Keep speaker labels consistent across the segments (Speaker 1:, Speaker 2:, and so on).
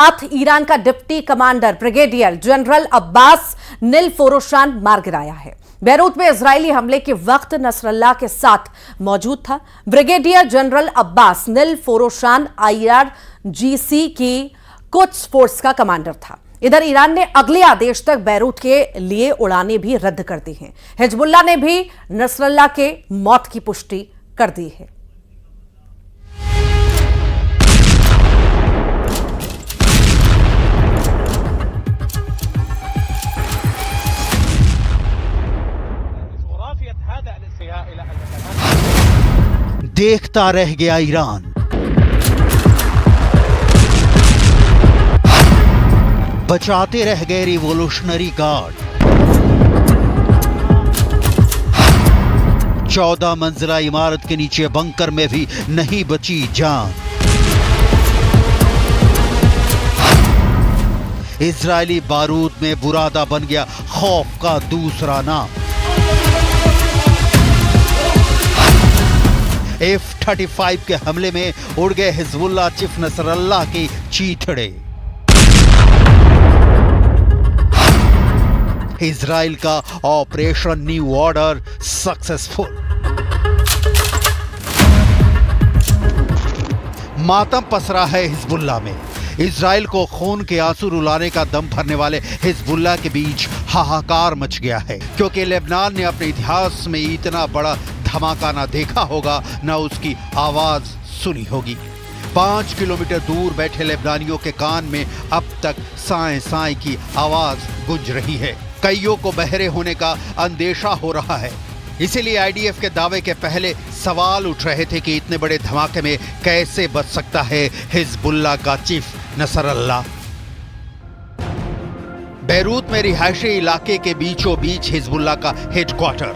Speaker 1: साथ ईरान का deputy commander brigadier general Abbas Nilforoushan मार गिराया है। बैरूत में इजरायली हमले के वक्त नसरल्लाह के साथ मौजूद था। Brigadier general Abbas Nilforoushan IRGC की कुछ फोर्स का कमांडर था। इधर ईरान ने अगले आदेश तक बैरूत के लिए उड़ानें भी रद्द कर दी हैं। हिजबुल्लाह ने भी नसरल्लाह के मौत की पुष्टि कर दी है।
Speaker 2: देखता रह गया ईरान, बचाते रह गए रिवॉल्यूशनरी गार्ड। 14 मंजिला इमारत के नीचे बंकर में भी नहीं बची जान। इजरायली बारूद में बुरादा बन गया खौफ का दूसरा नाम। F-35 के हमले में उड़ गए हिजबुल्लाह चीफ नसरल्लाह की चीथड़े। इजराइल का ऑपरेशन न्यू ऑर्डर सक्सेसफुल। मातम पसरा है हिजबुल्लाह में। इजराइल को खून के आंसू रुलाने का दम भरने वाले हिजबुल्लाह के बीच हाहाकार मच गया है, क्योंकि लेबनान ने अपने इतिहास में इतना बड़ा धमाका ना देखा होगा, ना उसकी आवाज सुनी होगी। 5 किलोमीटर दूर बैठे लेबनानियों के कान में अब तक साए साए की आवाज गूंज रही है। कईयों को बहरे होने का अंदेशा हो रहा है। इसीलिए IDF के दावे के पहले सवाल उठ रहे थे कि इतने बड़े धमाके में कैसे बच सकता है हिजबुल्लाह का चीफ नसरल्लाह। बैरूत में रिहायशी इलाके के बीचों बीच हिजबुल्लाह का हेडक्वार्टर।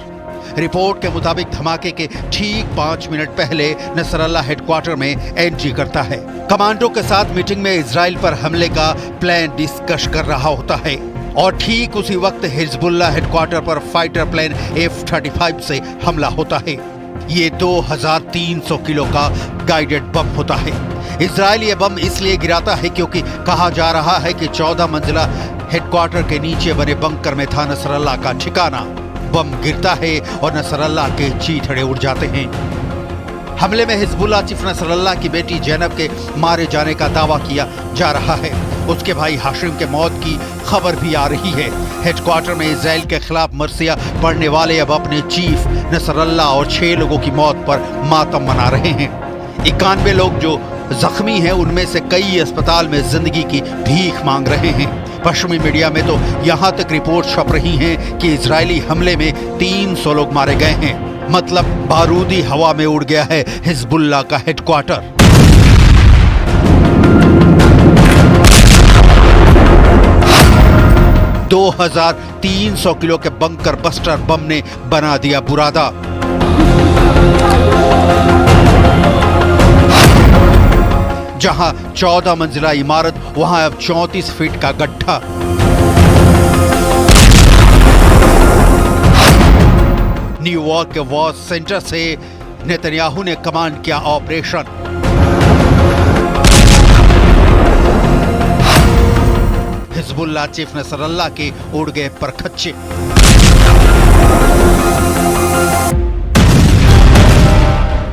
Speaker 2: रिपोर्ट के मुताबिक धमाके के ठीक 5 मिनट पहले नसरल्लाह हेडक्वार्टर में एंट्री करता है। कमांडो के साथ मीटिंग में इजराइल पर हमले का प्लान डिस्कस कर रहा होता है, और ठीक उसी वक्त हिजबुल्लाह हेडक्वार्टर पर फाइटर प्लेन F-35 से हमला होता है। ये 2300 किलो का गाइडेड बम होता है। इजराइल ये बम इसलिए गिराता है क्योंकि कहा जा रहा है कि 14 मंजिला हेडक्वार्टर के नीचे बने बंकर में था नसरल्लाह का ठिकाना। बम गिरता है और नसरल्लाह के चीथड़े उड़ जाते हैं। हमले में हिजबुल्लाह चीफ नसरल्लाह की बेटी जैनब के मारे जाने का दावा किया जा रहा है। उसके भाई हाशिम के मौत की खबर भी आ रही है। हेडक्वार्टर में इजराइल के खिलाफ मरसिया पढ़ने वाले अब अपने चीफ नसरल्लाह और 6 लोगों की मौत पर मातम मना रहे हैं। 91 लोग जो जख्मी हैं, उनमें से कई अस्पताल में जिंदगी की भीख मांग रहे हैं। पश्चिमी मीडिया में तो यहां तक रिपोर्ट छप रही हैं कि इजरायली हमले में 300 लोग मारे गए हैं। मतलब बारूदी हवा में उड़ गया है हिजबुल्लाह का हेडक्वार्टर। दो 2300 किलो के बंकर बस्टर बम ने बना दिया बुरादा। जहां 14 मंजिला इमारत, वहां अब 34 फीट का गड्ढा। न्यूयॉर्क के वॉर सेंटर से नेतन्याहू ने कमांड किया ऑपरेशन। हिजबुल्लाह चीफ नसरल्लाह के उड़ गए परखच्चे।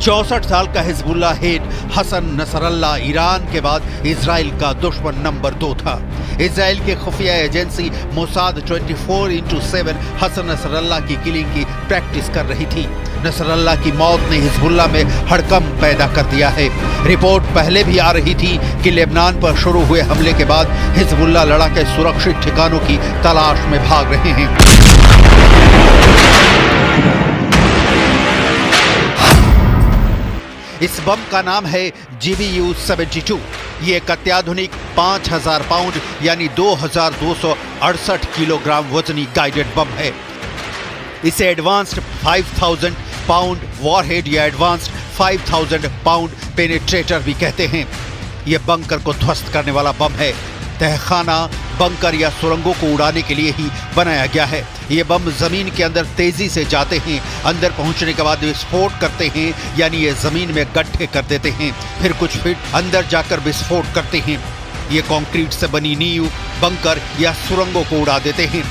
Speaker 2: चौसठ साल का Hezbollah head Hassan Nasrallah Iran के बाद इजराइल का दुश्मन नंबर 2 था। इजराइल की खुफिया एजेंसी मोसाद 24/7 हसन नसरल्लाह की किलिंग की प्रैक्टिस कर रही थी। नसरल्लाह की मौत ने हिजबुल्लाह में हड़कंप पैदा कर दिया है। रिपोर्ट पहले भी आ रही थी कि लेबनान पर शुरू हुए हमले के बाद हिजबुल्लाह लड़ाके सुरक्षित ठिकानों की तलाश में भाग रहे हैं। इस बम का नाम है GBU-72। ये एक अत्याधुनिक 5000 पाउंड यानी 2268 किलोग्राम वजनी गाइडेड बम है। इसे एडवांस्ड 5000 पाउंड वॉरहेड या एडवांस्ड 5000 पाउंड पेनिट्रेटर भी कहते हैं। यह बंकर को ध्वस्त करने वाला बम है। तहखाना, बंकर या सुरंगों को उड़ाने के लिए ही बनाया गया है। ये बम जमीन के अंदर तेजी से जाते हैं, अंदर पहुंचने के बाद विस्फोट करते हैं, यानी ये जमीन में गड्ढे कर देते हैं, फिर कुछ फीट अंदर जाकर विस्फोट करते हैं। ये कंक्रीट से बनी नींव, बंकर या सुरंगों को उड़ा देते हैं।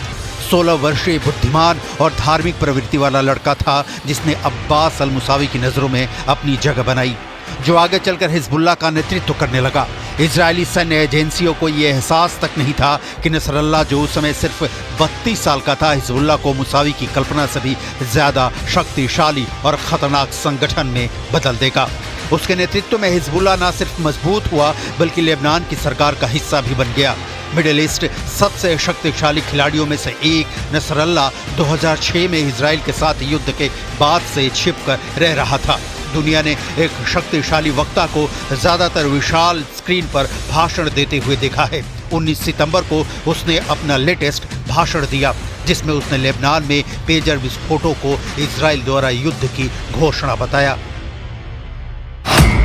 Speaker 2: 16 वर्षीय बुद्धिमान और धार्मिक प्रवृत्ति वाला लड़का था जिसने अब्बास अल मुसावी की नजरों में अपनी जगह बनाई, जो आगे चलकर हिजबुल्लाह का नेतृत्व करने लगा। इजरायली सैन्य एजेंसियों को यह एहसास तक नहीं था कि नसरल्लाह, जो उस समय सिर्फ 32 साल का था, हिजबुल्लाह को मुसावी की कल्पना से भी ज्यादा शक्तिशाली और खतरनाक संगठन में बदल देगा। उसके नेतृत्व में हिजबुल्लाह न सिर्फ मजबूत हुआ बल्कि लेबनान की सरकार का हिस्सा भी बन गया। मिडिल ईस्ट सबसे शक्तिशाली खिलाड़ियों में से एक नसरल्लाह 2006 में इजराइल के साथ युद्ध के बाद से छिपकर रह रहा था। दुनिया ने एक शक्तिशाली वक्ता को ज्यादातर विशाल स्क्रीन पर भाषण देते हुए देखा है। 19 सितंबर को उसने अपना लेटेस्ट भाषण दिया जिसमें उसने लेबनान में पेजर विस्फोटों को इजराइल द्वारा युद्ध की घोषणा बताया।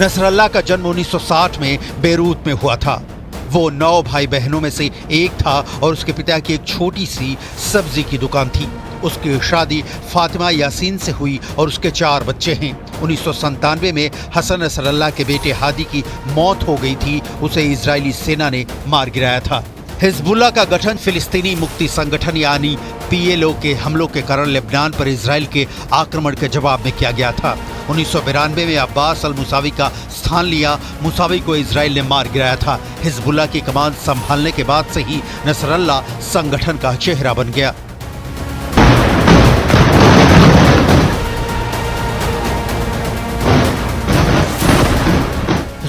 Speaker 2: नसरल्लाह का जन्म 1960 में बेरूत में हुआ था। वो 9 भाई बहनों में से एक था और उसके पिता की एक छोटी सी सब्जी की दुकान थी। उसकी शादी फातिमा यासीन से हुई और उसके 4 बच्चे हैं। 1997 में हसन नसरल्लाह के बेटे हादी की मौत हो गई थी, उसे इजरायली सेना ने मार गिराया था। हिजबुल्लाह का गठन फिलिस्तीनी मुक्ति संगठन यानी PLO के हमलों के कारण लेबनान पर इजराइल के आक्रमण के जवाब में किया गया था। 1992 में अब्बास अल मुसावी का स्थान लिया। मुसावी को इजराइल ने मार गिराया था। हिजबुल्लाह की कमान संभालने के बाद से ही नसरल्लाह संगठन का चेहरा बन गया।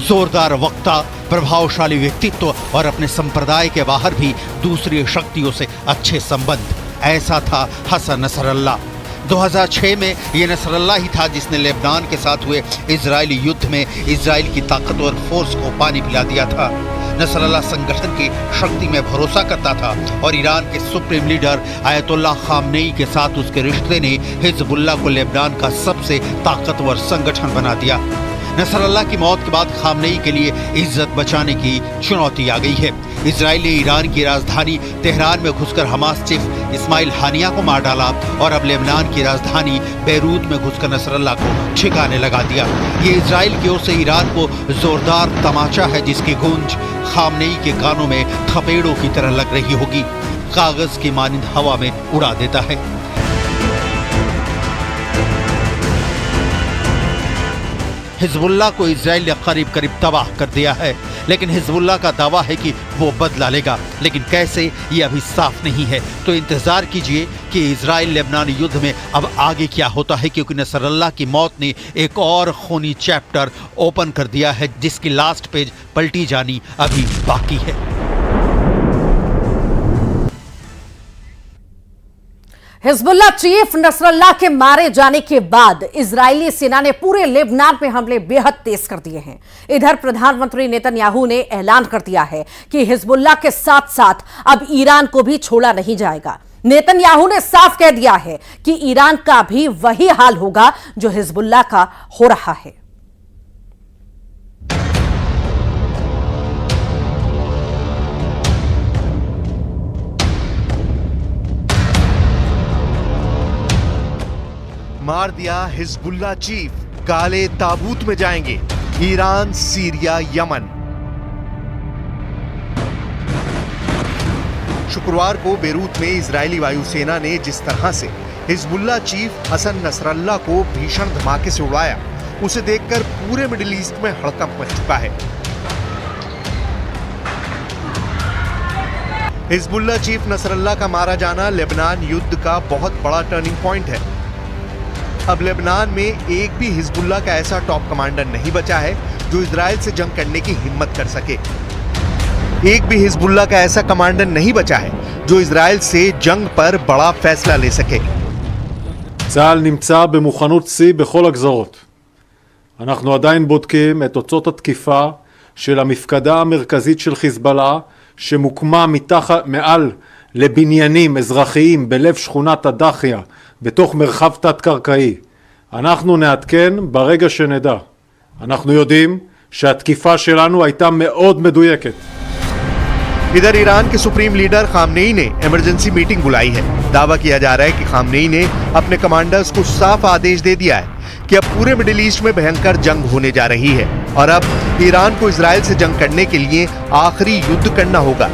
Speaker 2: जोरदार वक्ता, प्रभावशाली व्यक्तित्व और अपने संप्रदाय के बाहर भी दूसरी शक्तियों से अच्छे संबंध, ऐसा था हसन नसरल्लाह। 2006 में ये नसरल्लाह ही था जिसने लेबनान के साथ हुए इजरायली युद्ध में इजराइल की ताकतवर फोर्स को पानी पिला दिया था। नसरल्लाह संगठन की शक्ति में भरोसा करता था और ईरान के सुप्रीम लीडर आयतुल्लाह खामनेई के साथ उसके रिश्ते ने हिजबुल्लाह को लेबनान का सबसे ताकतवर संगठन बना दिया। नसरल्लाह की मौत के बाद खामनेई के लिए इज्जत बचाने की चुनौती आ गई है। इजराइल ने ईरान की राजधानी तेहरान में घुसकर हमास चीफ इस्माइल हानिया को मार डाला और अब लेबनान की राजधानी बेरूत में घुसकर नसरल्लाह को ठिकाने लगा दिया। ये इजराइल की ओर से ईरान को जोरदार तमाचा है जिसकी गूंज खामनेई के कानों में थपेड़ों की तरह लग रही होगी, कागज की मानिंद हवा में उड़ा देता है। हिजबुल्लाह को इजराइल ने करीब करीब तबाह कर दिया है, लेकिन हिजबुल्लाह का दावा है कि वो बदला लेगा, लेकिन कैसे ये अभी साफ नहीं है। तो इंतजार कीजिए कि इजराइल लेबनान युद्ध में अब आगे क्या होता है, क्योंकि नसरल्लाह की मौत ने एक और खूनी चैप्टर ओपन कर दिया है जिसकी लास्ट पेज पलटी जानी अभी बाकी है।
Speaker 1: हिजबुल्लाह चीफ नसरल्लाह के मारे जाने के बाद इजरायली सेना ने पूरे लेबनान में हमले बेहद तेज कर दिए हैं। इधर प्रधानमंत्री नेतन्याहू ने ऐलान कर दिया है कि हिजबुल्लाह के साथ साथ अब ईरान को भी छोड़ा नहीं जाएगा। नेतन्याहू ने साफ कह दिया है कि ईरान का भी वही हाल होगा जो हिजबुल्लाह का हो रहा है।
Speaker 3: मार दिया हिजबुल्लाह चीफ, काले ताबूत में जाएंगे ईरान, सीरिया, यमन। शुक्रवार को बेरूत में इजरायली वायुसेना ने जिस तरह से हिजबुल्लाह चीफ हसन नसरल्लाह को भीषण धमाके से उड़ाया, उसे देखकर पूरे मिडिल ईस्ट में हड़कंप मच चुका है। हिजबुल्लाह चीफ नसरल्लाह का मारा जाना लेबनान युद्ध का बहुत बड़ा टर्निंग पॉइंट है। अब लेबनान में एक भी हिजबुल्लाह का ऐसा टॉप कमांडर नहीं बचा है जो इजराइल से जंग करने की हिम्मत कर सके। एक भी हिजबुल्लाह का ऐसा कमांडर नहीं बचा है जो इजराइल से जंग पर बड़ा फैसला ले सके।
Speaker 4: צה"ל נמצא במוכנות שיא בכל הגזרות. אנחנו עדיין בודקים את תוצאות התקיפה של המפקדה המרכזית של חיזבאללה שמוקמה מעל לבניינים אזרחיים בלב שכונת הדחיה בתוך מרחב תת-קרקעי. אנחנו נעדכן ברגע שנדע. אנחנו יודעים שהתקיפה שלנו הייתה מאוד מדויקת.
Speaker 3: इधर ईरान के सुप्रीम लीडर खामनेई ने इमरजेंसी मीटिंग बुलाई है। दावा किया जा रहा है कि खामनेई ने अपने कमांडर्स को साफ आदेश दे दिया है कि अब पूरे मिडिल ईस्ट में भयंकर जंग होने जा रही है और अब ईरान को इजराइल से जंग करने के लिए आखिरी युद्ध करना होगा।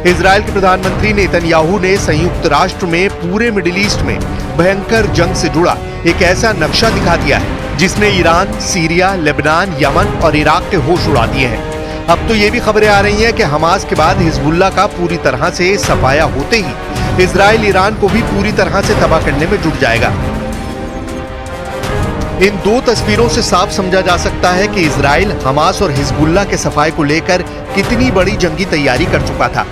Speaker 3: इजराइल के प्रधानमंत्री नेतन्याहू ने संयुक्त राष्ट्र में पूरे मिडिल ईस्ट में भयंकर जंग से जुड़ा एक ऐसा नक्शा दिखा दिया है जिसने ईरान, सीरिया, लेबनान, यमन और इराक के होश उड़ा दिए हैं। अब तो ये भी खबरें आ रही हैं कि हमास के बाद हिजबुल्लाह का पूरी तरह से सफाया होते ही इजराइल ईरान को भी पूरी तरह से तबाह करने में जुट जाएगा। इन दो तस्वीरों से साफ समझा जा सकता है कि इजराइल हमास और हिजबुल्लाह के सफाए को लेकर कितनी बड़ी जंगी तैयारी कर चुका था।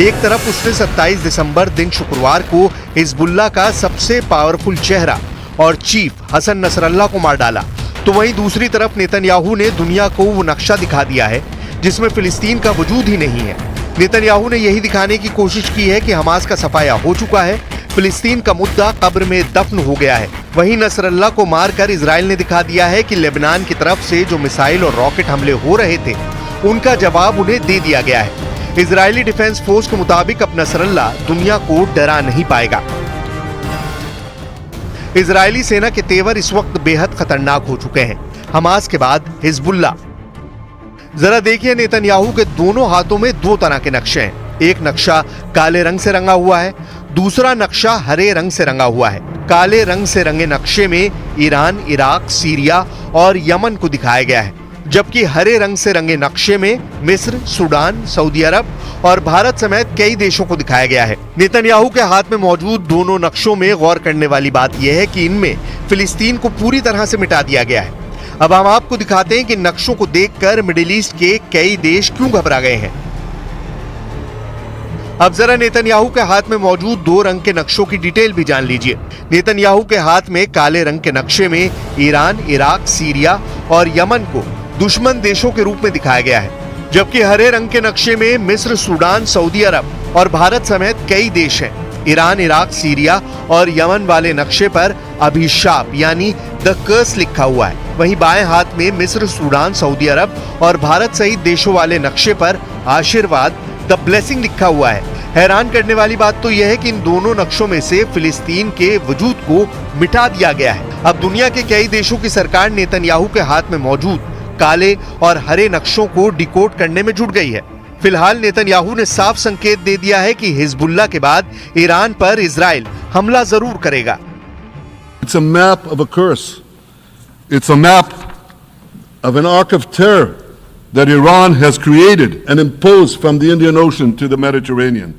Speaker 3: एक तरफ उसने 27 दिसंबर दिन शुक्रवार को हिजबुल्लाह का सबसे पावरफुल चेहरा और चीफ हसन नसरल्लाह को मार डाला, तो वहीं दूसरी तरफ नेतन्याहू ने दुनिया को वो नक्शा दिखा दिया है जिसमें फिलिस्तीन का वजूद ही नहीं है। नेतन्याहू ने यही दिखाने की कोशिश की है कि हमास का सफाया हो चुका है, फिलिस्तीन का मुद्दा कब्र में दफन हो गया है। वहीं नसरल्लाह को मारकर इजराइल ने दिखा दिया है कि लेबनान की तरफ से जो मिसाइल और रॉकेट हमले हो रहे थे उनका जवाब उन्हें दे दिया गया है। इजरायली डिफेंस फोर्स के मुताबिक अब नसरल्लाह दुनिया को डरा नहीं पाएगा। इजरायली सेना के तेवर इस वक्त बेहद खतरनाक हो चुके हैं। हमास के बाद हिजबुल्लाह। जरा देखिए, नेतन्याहू के दोनों हाथों में दो तरह के नक्शे हैं। एक नक्शा काले रंग से रंगा हुआ है, दूसरा नक्शा हरे रंग से रंगा हुआ है। काले रंग से रंगे नक्शे में ईरान, इराक, सीरिया और यमन को दिखाया गया है, जबकि हरे रंग से रंगे नक्शे में मिस्र, सूडान, सऊदी अरब और भारत समेत कई देशों को दिखाया गया है। नेतन्याहू के हाथ में मौजूद दोनों नक्शों में गौर करने वाली बात यह है कि इनमें फिलिस्तीन को पूरी तरह से मिटा दिया गया है। अब हम आपको दिखाते हैं कि नक्शों को देखकर मिडिल ईस्ट के कई देश क्यों घबरा गए हैं। अब जरा नेतन्याहू के हाथ में मौजूद दो रंग के नक्शों की डिटेल भी जान लीजिए। नेतन्याहू के हाथ में काले रंग के नक्शे में ईरान, इराक, सीरिया और यमन को दुश्मन देशों के रूप में दिखाया गया है, जबकि हरे रंग के नक्शे में मिस्र, सूडान, सऊदी अरब और भारत समेत कई देश हैं। ईरान, इराक, सीरिया और यमन वाले नक्शे पर अभिशाप यानी द कर्स लिखा हुआ है। वहीं बाएं हाथ में मिस्र, सूडान, सऊदी अरब और भारत सहित देशों वाले नक्शे पर आशीर्वाद द ब्लेसिंग लिखा हुआ है। हैरान करने वाली बात तो यह है कि इन दोनों नक्शों में से फिलिस्तीन के वजूद को मिटा दिया गया है। अब दुनिया के कई देशों की सरकार नेतन्याहू के हाथ में मौजूद काले और हरे नक्शों को डिकोड करने में जुट गई है। फिलहाल नेतन्याहू ने साफ संकेत दे दिया है कि हिजबुल्लाह के बाद ईरान पर इजराइल हमला जरूर करेगा।
Speaker 5: It's a map of a curse. It's a map of an arc of terror that Iran has created and imposed from the Indian Ocean to the Mediterranean.